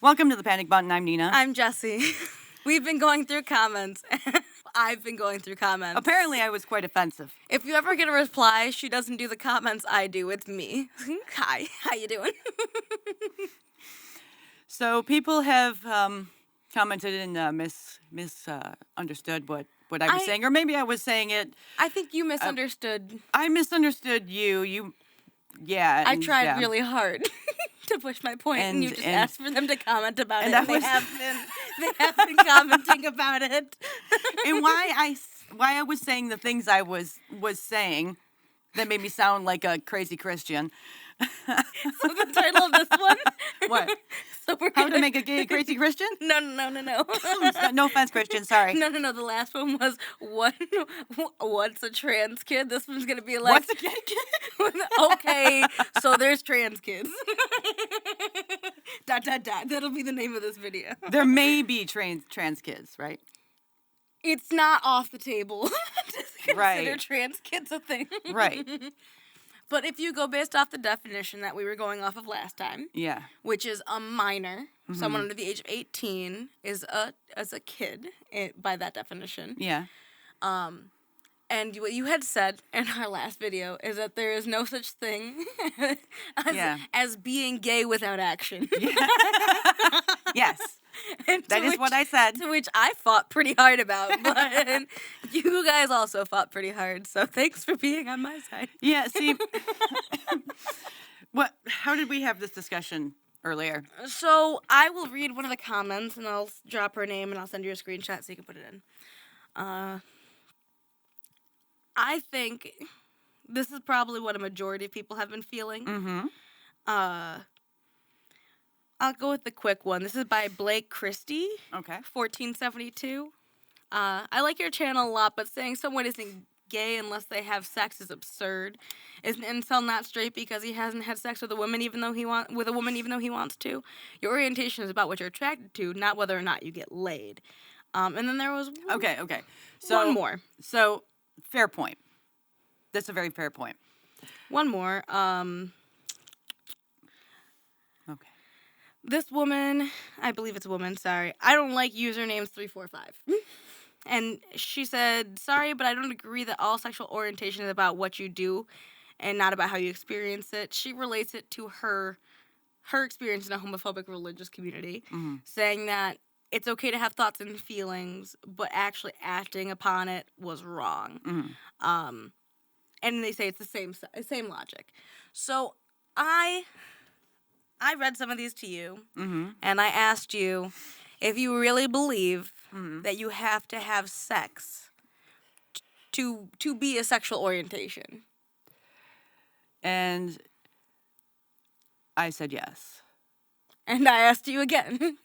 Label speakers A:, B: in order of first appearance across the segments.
A: Welcome to the Panic Button. I'm Nina.
B: I'm Jessie. We've been going through comments. I've been going through comments.
A: Apparently, I was quite offensive.
B: If you ever get a reply, she doesn't do the comments, I do. It's me. Hi, how you doing?
A: So people have commented and misunderstood what I was saying, or maybe I was saying it.
B: I think you misunderstood.
A: I misunderstood you. Yeah.
B: I tried really hard to push my point, and you just asked for them to comment about it. They have been commenting about it.
A: And why I was saying the things I was saying that made me sound like a crazy Christian.
B: So the title of this one?
A: What?
B: So
A: How to make a gay crazy Christian?
B: No.
A: No offense, Christian. Sorry.
B: No. The last one was what's a trans kid? This one's gonna be like
A: What's a gay kid?
B: Okay, so there's trans kids. ... That'll be the name of this video.
A: There may be trans kids, right?
B: It's not off the table to consider trans kids a thing.
A: Right.
B: But if you go based off the definition that we were going off of last time,
A: yeah,
B: which is a minor, someone under the age of 18 is a kid by that definition.
A: Yeah.
B: And what you had said in our last video is that there is no such thing as being gay without action. Yeah.
A: Yes. That is what I said.
B: To which I fought pretty hard about, but you guys also fought pretty hard, so thanks for being on my side.
A: Yeah, see, how did we have this discussion earlier?
B: So I will read one of the comments, and I'll drop her name, and I'll send you a screenshot so you can put it in. I think this is probably what a majority of people have been feeling.
A: Mm-hmm.
B: I'll go with the quick one. This is by Blake Christie.
A: Okay.
B: 1472. I like your channel a lot, but saying someone isn't gay unless they have sex is absurd. Is an incel not straight because he hasn't had sex with a woman even though he wants to? Your orientation is about what you're attracted to, not whether or not you get laid. And then there was
A: okay. So
B: one more.
A: So fair point. That's a very fair point.
B: One more.
A: Okay.
B: This woman, I believe it's a woman, sorry. I don't like usernames 345. And she said, sorry, but I don't agree that all sexual orientation is about what you do and not about how you experience it. She relates it to her experience in a homophobic religious community, saying that it's okay to have thoughts and feelings, but actually acting upon it was wrong. Mm-hmm. And they say it's the same logic. So I read some of these to you, and I asked you if you really believe that you have to have sex to be a sexual orientation.
A: And I said yes.
B: And I asked you again,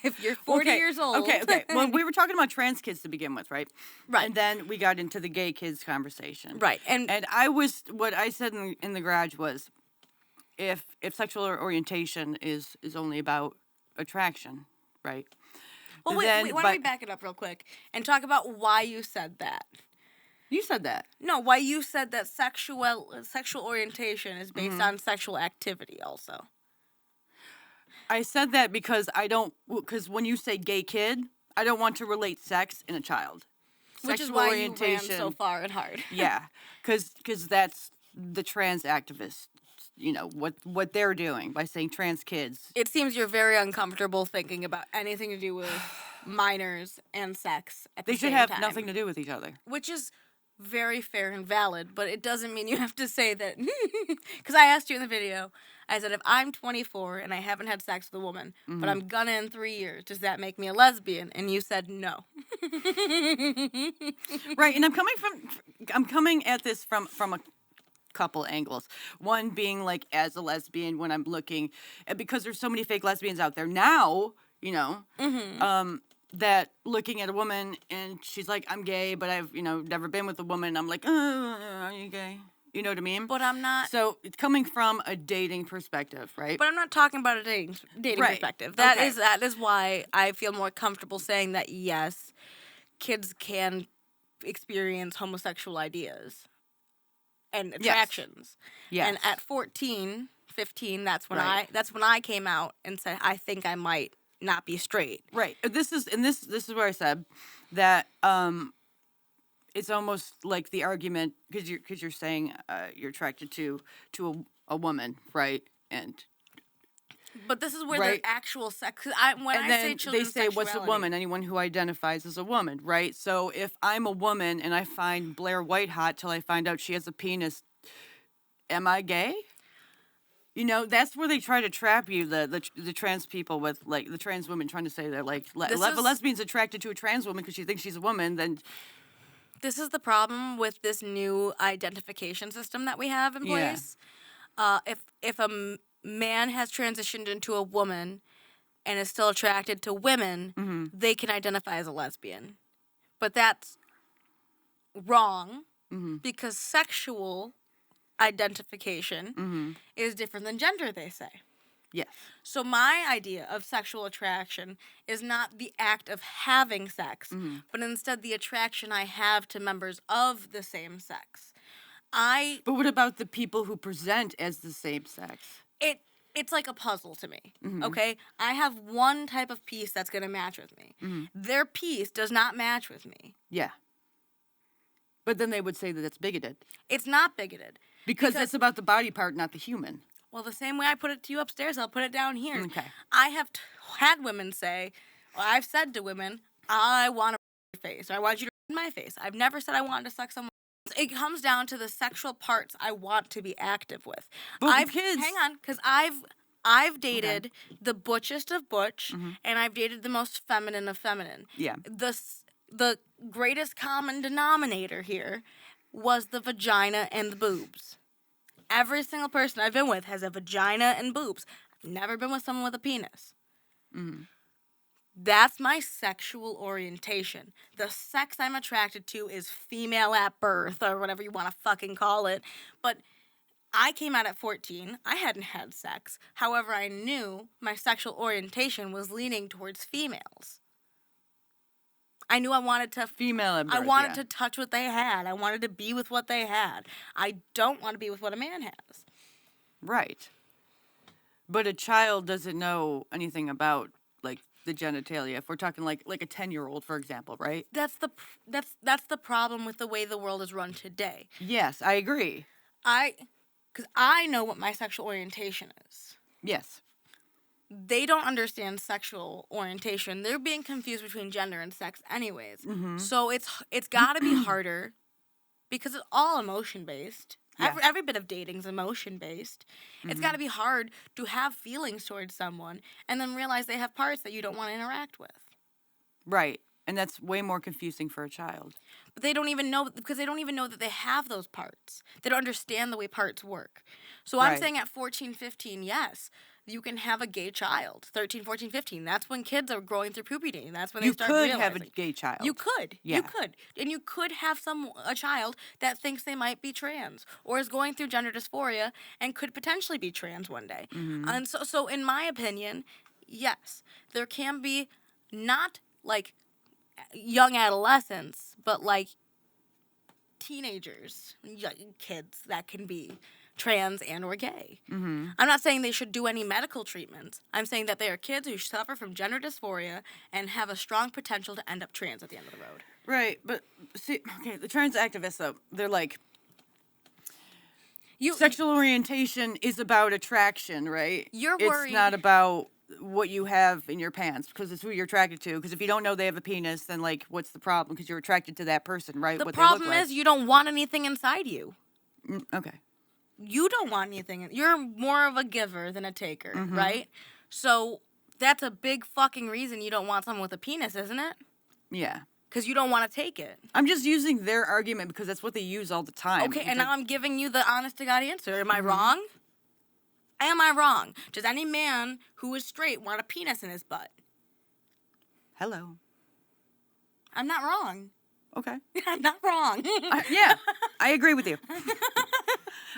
B: if you're 40 years old.
A: Okay. Well, we were talking about trans kids to begin with, right?
B: Right.
A: And then we got into the gay kids conversation.
B: Right. And
A: what I said in the garage was, if sexual orientation is only about attraction, right?
B: Well, why don't we back it up real quick and talk about why you said that?
A: You said that.
B: No, why you said that sexual orientation is based on sexual activity also.
A: I said that because when you say gay kid, I don't want to relate sex in a child.
B: Which is why you ran so far and hard.
A: Yeah, because that's the trans activists, what they're doing by saying trans kids.
B: It seems you're very uncomfortable thinking about anything to do with minors and sex at the same time.
A: They should have nothing to do with each other.
B: Which is very fair and valid, but it doesn't mean you have to say that. Because I asked you in the video, I said, if I'm 24 and I haven't had sex with a woman, but I'm gonna in 3 years, does that make me a lesbian? And you said no.
A: Right, and I'm coming at this from a couple angles. One being like as a lesbian when I'm looking, because there's so many fake lesbians out there now, that looking at a woman and she's like, I'm gay, but I've, never been with a woman. I'm like, are you gay? You know what I mean?
B: But I'm not.
A: So it's coming from a dating perspective, right?
B: But I'm not talking about a dating perspective. That is why I feel more comfortable saying that, yes, kids can experience homosexual ideas and attractions.
A: Yes.
B: And at 14, 15, that's when
A: Right.
B: I came out and said I think I might not be straight.
A: Right. This is where I said that it's almost like the argument because you're saying you're attracted to a woman, right?
B: But this is where
A: Right.
B: the actual sex. When
A: And
B: I say
A: then they
B: children's
A: say, "What's a
B: sexuality,
A: woman?" Anyone who identifies as a woman, right? So if I'm a woman and I find Blair White hot till I find out she has a penis, am I gay? You know, that's where they try to trap you, the trans people with, like, the trans women trying to say they're, like,
B: This
A: if a
B: is-
A: lesbian's attracted to a trans woman because she thinks she's a woman, then,
B: This is the problem with this new identification system that we have in
A: Yeah.
B: place. If a man has transitioned into a woman and is still attracted to women,
A: Mm-hmm.
B: they can identify as a lesbian. But that's wrong
A: Mm-hmm.
B: because sexual identification
A: Mm-hmm.
B: is different than gender, they say.
A: Yes.
B: So my idea of sexual attraction is not the act of having sex,
A: Mm-hmm.
B: but instead the attraction I have to members of the same sex.
A: But what about the people who present as the same sex?
B: It's like a puzzle to me.
A: Mhm.
B: Okay? I have one type of piece that's going to match with me.
A: Mhm.
B: Their piece does not match with me.
A: Yeah. But then they would say that it's bigoted.
B: It's not bigoted.
A: Because it's about the body part, not the human.
B: Well, the same way I put it to you upstairs, I'll put it down here.
A: Okay.
B: I have had women say, well, I've said to women, I want your face, or I want you to my face. I've never said I wanted to suck someone. It comes down to the sexual parts I want to be active with.
A: But kids...
B: Hang on, because I've dated the butchest of butch, and I've dated the most feminine of feminine.
A: Yeah.
B: The greatest common denominator here was the vagina and the boobs. Every single person I've been with has a vagina and boobs. I've never been with someone with a penis.
A: Mm-hmm.
B: That's my sexual orientation. The sex I'm attracted to is female at birth, or whatever you want to fucking call it. But I came out at 14. I hadn't had sex. However, I knew my sexual orientation was leaning towards females. I knew I wanted to
A: Female at birth,
B: I wanted to touch what they had. I wanted to be with what they had. I don't want to be with what a man has.
A: Right. But a child doesn't know anything about, like, the genitalia. If we're talking like a 10-year-old, for example, right?
B: That's the problem with the way the world is run today.
A: Yes, I agree.
B: Because I know what my sexual orientation is.
A: Yes.
B: They don't understand sexual orientation. They're being confused between gender and sex anyways.
A: Mm-hmm.
B: So it's got to be harder because it's all emotion-based.
A: Yeah.
B: Every bit of dating's emotion-based. It's got to be hard to have feelings towards someone and then realize they have parts that you don't want to interact with.
A: Right. And that's way more confusing for a child.
B: But they don't even know, because they don't even know that they have those parts. They don't understand the way parts work. So I'm
A: Right.
B: saying at 14, 15, yes, you can have a gay child. 13, 14, 15. That's when kids are growing through puberty. That's when they
A: You
B: start
A: could
B: realizing.
A: have a gay child.
B: You could.
A: Yeah.
B: You could. And you could have a child that thinks they might be trans or is going through gender dysphoria and could potentially be trans one day.
A: Mm-hmm.
B: And so in my opinion, yes, there can be not like young adolescents, but like teenagers, kids that can be trans and or gay.
A: Mm-hmm.
B: I'm not saying they should do any medical treatments. I'm saying that they are kids who suffer from gender dysphoria and have a strong potential to end up trans at the end of the road.
A: Right. But see, okay, the trans activists, though, they're like, sexual orientation is about attraction, right?
B: You're
A: It's
B: worried.
A: not about what you have in your pants, because it's who you're attracted to. Because if you don't know they have a penis, then, like, what's the problem? Because you're attracted to that person, right?
B: The
A: what
B: problem
A: they look like.
B: is you don't want anything inside you.
A: Okay.
B: You don't want anything. You're more of a giver than a taker,
A: Mm-hmm.
B: right? So that's a big fucking reason you don't want someone with a penis, isn't it?
A: Yeah.
B: Because you don't want to take it.
A: I'm just using their argument because that's what they use all the time.
B: Okay, and now I'm giving you the honest to God answer. Am I
A: Mm-hmm.
B: wrong? Am I wrong? Does any man who is straight want a penis in his butt?
A: Hello.
B: I'm not wrong.
A: Okay.
B: I'm not wrong.
A: Yeah, I agree with you.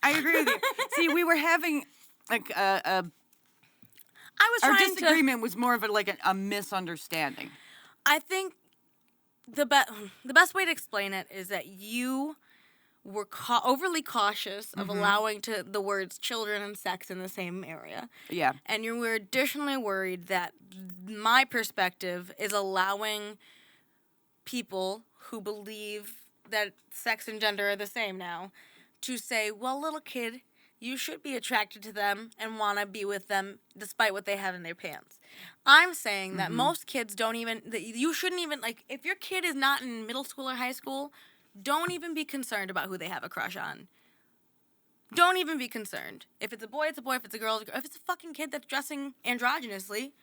A: I agree with you. See, we were having like
B: I was
A: our
B: trying
A: disagreement was more of a misunderstanding.
B: I think the best way to explain it is that you we're overly cautious of allowing the words children and sex in the same area.
A: Yeah.
B: And we're additionally worried that my perspective is allowing people who believe that sex and gender are the same now to say, well, little kid, you should be attracted to them and want to be with them despite what they have in their pants. I'm saying that most kids don't even, that you shouldn't even, like, if your kid is not in middle school or high school, don't even be concerned about who they have a crush on. Don't even be concerned. If it's a boy, it's a boy. If it's a girl, it's a girl. If it's a fucking kid that's dressing androgynously,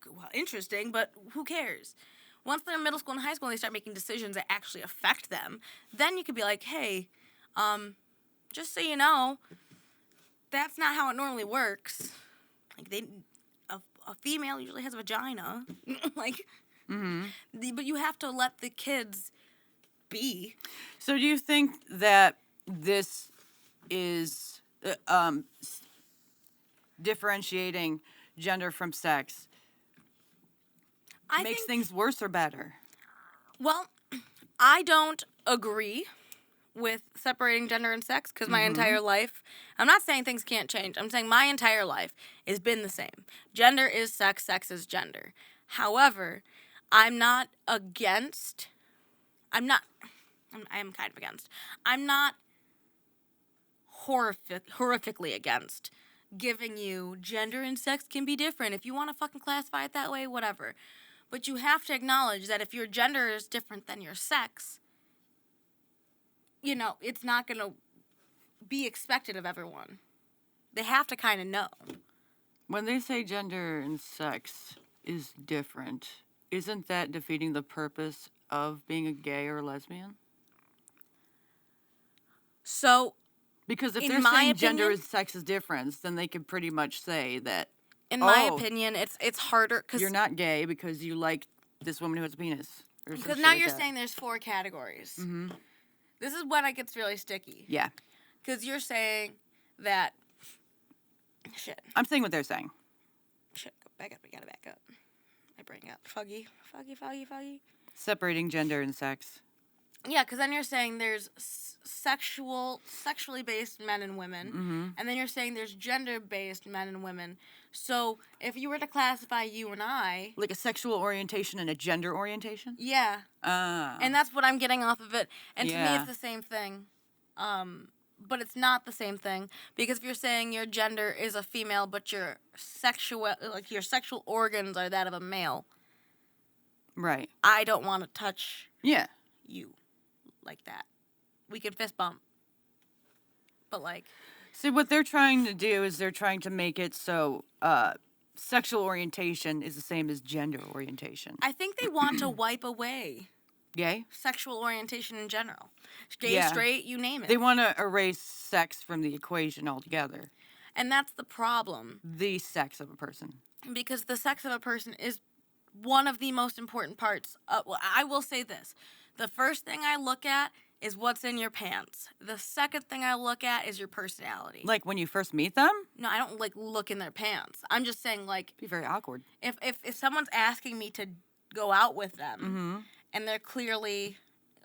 B: well, interesting, but who cares? Once they're in middle school and high school and they start making decisions that actually affect them, then you could be like, hey, just so you know, that's not how it normally works. Like, a female usually has a vagina. Like, but you have to let the kids be.
A: So do you think that this is differentiating gender from sex makes things worse or better?
B: Well, I don't agree with separating gender and sex because my entire life, I'm not saying things can't change. I'm saying my entire life has been the same. Gender is sex, sex is gender. However, I am kind of against. I'm not horrifically against giving you gender and sex can be different. If you want to fucking classify it that way, whatever. But you have to acknowledge that if your gender is different than your sex, it's not going to be expected of everyone. They have to kind of know.
A: When they say gender and sex is different, isn't that defeating the purpose of being a gay or lesbian?
B: So,
A: because if
B: in
A: they're
B: my
A: saying
B: opinion,
A: gender and sex is different, then they could pretty much say that,
B: in my opinion, it's harder because
A: you're not gay because you like this woman who has a penis.
B: Because now you're saying there's 4 categories. Mm-hmm. This is when it gets really sticky.
A: Yeah.
B: Because you're saying that... Shit.
A: I'm saying what they're saying.
B: Shit, back up. We gotta back up. My brain got foggy.
A: Separating gender and sex.
B: Yeah, because then you're saying there's sexually based men and women, and then you're saying there's gender-based men and women. So if you were to classify you and I...
A: Like a sexual orientation and a gender orientation?
B: Yeah. And that's what I'm getting off of it. And to me, it's the same thing. But it's not the same thing. Because if you're saying your gender is a female, but your sexual organs are that of a male...
A: Right.
B: I don't want to touch you like that. We can fist bump. But, like...
A: So what they're trying to do is they're trying to make it so sexual orientation is the same as gender orientation.
B: I think they want to wipe away
A: gay
B: sexual orientation in general. Gay, straight, you name it.
A: They want to erase sex from the equation altogether.
B: And that's the problem.
A: The sex of a person.
B: Because the sex of a person is one of the most important parts. Well, I will say this. The first thing I look at is what's in your pants. The second thing I look at is your personality.
A: Like when you first meet them?
B: No, I don't look in their pants. I'm just saying
A: It'd be very awkward.
B: If someone's asking me to go out with them and they're clearly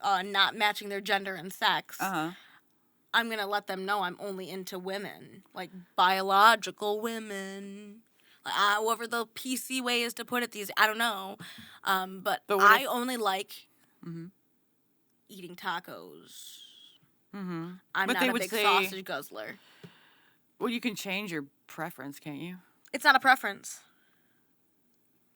B: not matching their gender and sex, I'm going to let them know I'm only into women, like biological women. However the PC way is to put it, I don't know. But I only like eating tacos. I'm not a big sausage guzzler.
A: Well, you can change your preference, can't you?
B: It's not a preference.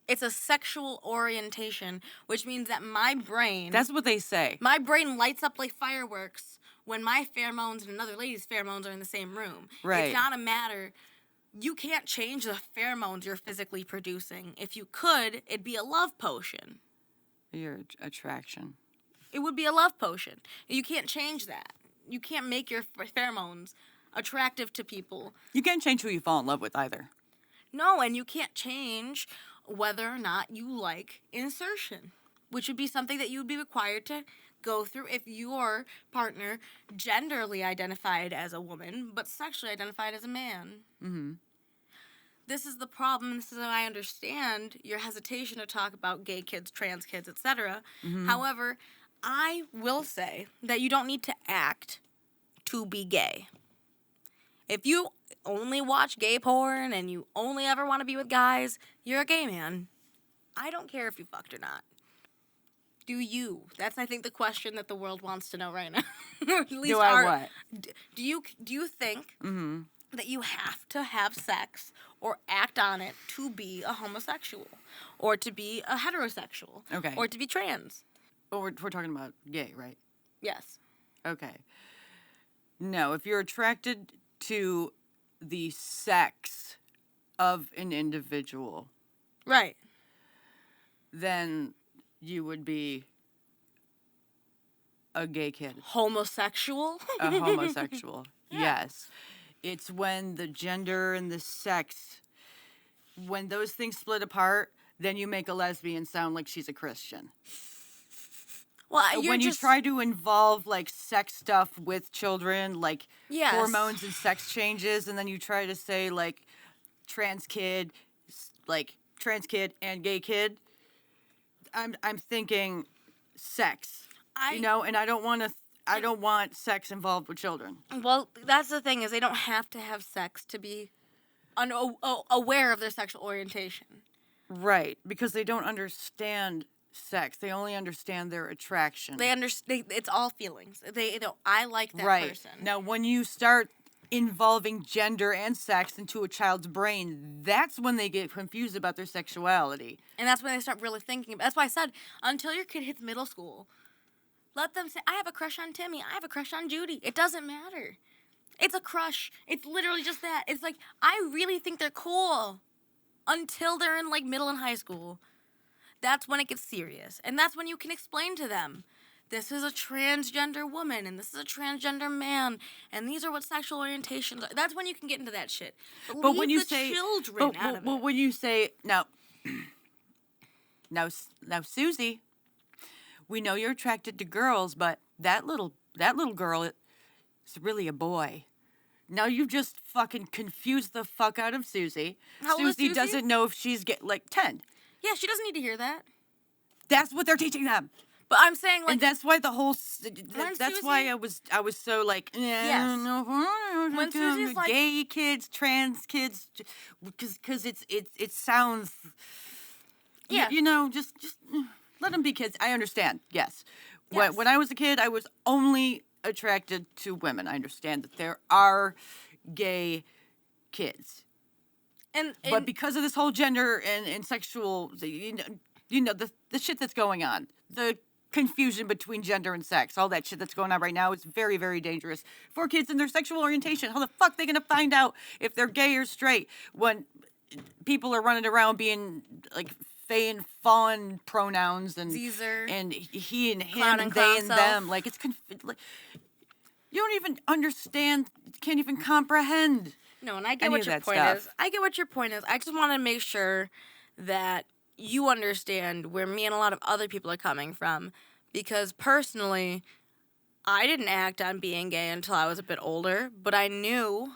B: It's a sexual orientation, which means that my brain...
A: That's what they say.
B: My brain lights up like fireworks when my pheromones and another lady's pheromones are in the same room.
A: Right.
B: It's not a matter... You can't change the pheromones you're physically producing. If you could, it'd be a love potion.
A: Your attraction.
B: It would be a love potion. You can't change that. You can't make your pheromones attractive to people.
A: You can't change who you fall in love with either.
B: No, and you can't change whether or not you like insertion, which would be something that you would be required to go through if your partner genderly identified as a woman, but sexually identified as a man. This is the problem, and this is how I understand your hesitation to talk about gay kids, trans kids, etc. However, I will say that you don't need to act to be gay. If you only watch gay porn and you only ever want to be with guys, you're a gay man. I don't care if you fucked or not. Do you? That's, I think, the question that the world wants to know right now. At least
A: Do I what?
B: Do you think
A: Mm-hmm.
B: that you have to have sex or act on it to be a homosexual, or to be a heterosexual,
A: Okay.
B: or to be trans?
A: Oh, we're talking about gay, right?
B: Yes.
A: Okay. No, if you're attracted to the sex of an individual,
B: Right.
A: then you would be a gay kid,
B: Homosexual?
A: a homosexual.
B: Yeah.
A: Yes. It's when the gender and the sex, when those things split apart, then you make a lesbian sound like she's a Christian.
B: Well,
A: When you try to involve like sex stuff with children, like
B: Yes.
A: hormones and sex changes, and then you try to say like trans kid and gay kid, I'm thinking sex, and I don't want sex involved with children.
B: Well, that's the thing, is they don't have to have sex to be aware of their sexual orientation.
A: Right, because they don't understand sex. They only understand their attraction.
B: They understand. It's all feelings. They know, I like that
A: right.
B: person.
A: Now, when you start involving gender and sex into a child's brain, that's when they get confused about their sexuality.
B: And that's when they start really thinking. That's why I said, until your kid hits middle school, let them say, I have a crush on Timmy. I have a crush on Judy. It doesn't matter. It's a crush. It's literally just that. It's like, I really think they're cool until they're in like middle and high school. That's when it gets serious. And that's when you can explain to them, this is a transgender woman and this is a transgender man and these are what sexual orientations are. That's when you can get into that shit. But when you say children out of it.
A: When you say now Susie, we know you're attracted to girls, but that little girl is really a boy. Now you've just fucking confused the fuck out of Susie.
B: How old is
A: Susie
B: Susie?
A: doesn't know if she's 10.
B: Yeah, she doesn't need to hear that.
A: That's what they're teaching them.
B: But I'm saying, like,
A: and that's why the whole. That's
B: Susie-
A: why I was so like.
B: Yes. When Susie's like-
A: gay kids, trans kids, because it sounds.
B: Yeah.
A: Just let them be kids. I understand. Yes.
B: Yes.
A: When I was a kid, I was only attracted to women. I understand that there are gay kids. But because of this whole gender and sexual, the shit that's going on, the confusion between gender and sex, all that shit that's going on right now is very, very dangerous for kids and their sexual orientation. How the fuck are they going to find out if they're gay or straight when people are running around being like fae and fawn pronouns and
B: Caesar,
A: and he and him
B: clown
A: and
B: and
A: they
B: clown
A: and
B: self.
A: them? Like it's like, you don't even understand, can't even comprehend.
B: No, and I get
A: Any
B: what
A: of
B: your
A: that
B: point
A: stuff.
B: is. I get what your point is. I just want to make sure that you understand where me and a lot of other people are coming from. Because personally, I didn't act on being gay until I was a bit older, but I knew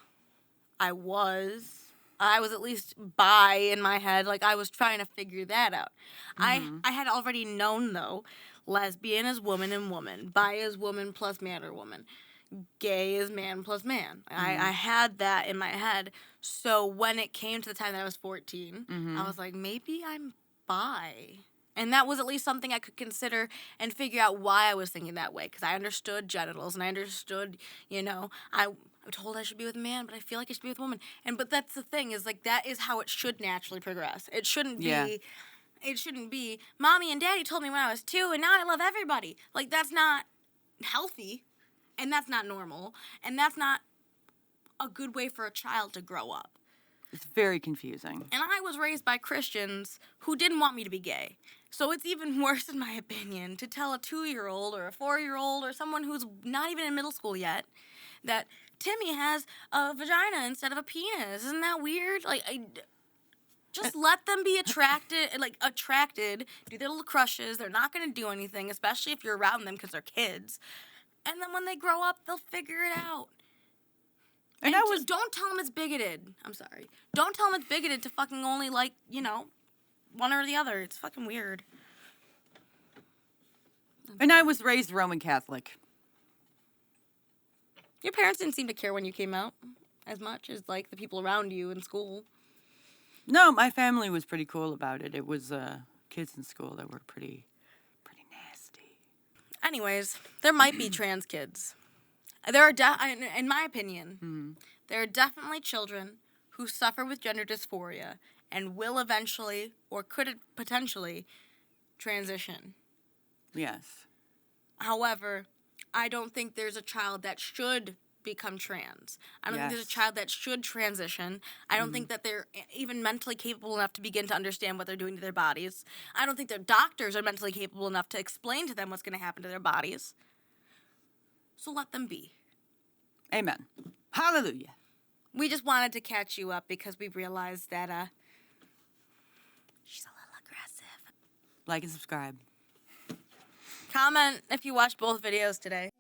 B: I was at least bi in my head. Like, I was trying to figure that out.
A: Mm-hmm.
B: I had already known, though, lesbian is woman and woman, bi is woman plus man or woman, gay is man plus man. I had that in my head. So when it came to the time that I was 14, I was like, maybe I'm bi. And that was at least something I could consider and figure out why I was thinking that way. Because I understood genitals and I understood, I'm told I should be with a man, but I feel like I should be with a woman. But that's the thing, is like, that is how it should naturally progress. It shouldn't be...
A: Yeah.
B: It shouldn't be, Mommy and Daddy told me when I was 2 and now I love everybody. Like, that's not healthy. And that's not normal. And that's not a good way for a child to grow up.
A: It's very confusing.
B: And I was raised by Christians who didn't want me to be gay. So it's even worse, in my opinion, to tell a 2-year-old or a 4-year-old or someone who's not even in middle school yet that Timmy has a vagina instead of a penis. Isn't that weird? Like, just let them be attracted, do their little crushes. They're not going to do anything, especially if you're around them because they're kids. And then when they grow up, they'll figure it out. And don't tell them it's bigoted. I'm sorry. Don't tell them it's bigoted to fucking only like, one or the other. It's fucking weird.
A: And I was raised Roman Catholic.
B: Your parents didn't seem to care when you came out as much as, like, the people around you in school.
A: No, my family was pretty cool about it. It was kids in school that were pretty nasty.
B: Anyways, there might be trans kids. There are, in my opinion, there are definitely children who suffer with gender dysphoria and will eventually, or could potentially, transition.
A: Yes.
B: However, I don't think there's a child that should become trans. I don't think there's a child that should transition. I don't think that they're even mentally capable enough to begin to understand what they're doing to their bodies. I don't think their doctors are mentally capable enough to explain to them what's going to happen to their bodies. So let them be.
A: Amen. Hallelujah.
B: We just wanted to catch you up because we realized that she's a little aggressive.
A: Like and subscribe.
B: Comment if you watched both videos today.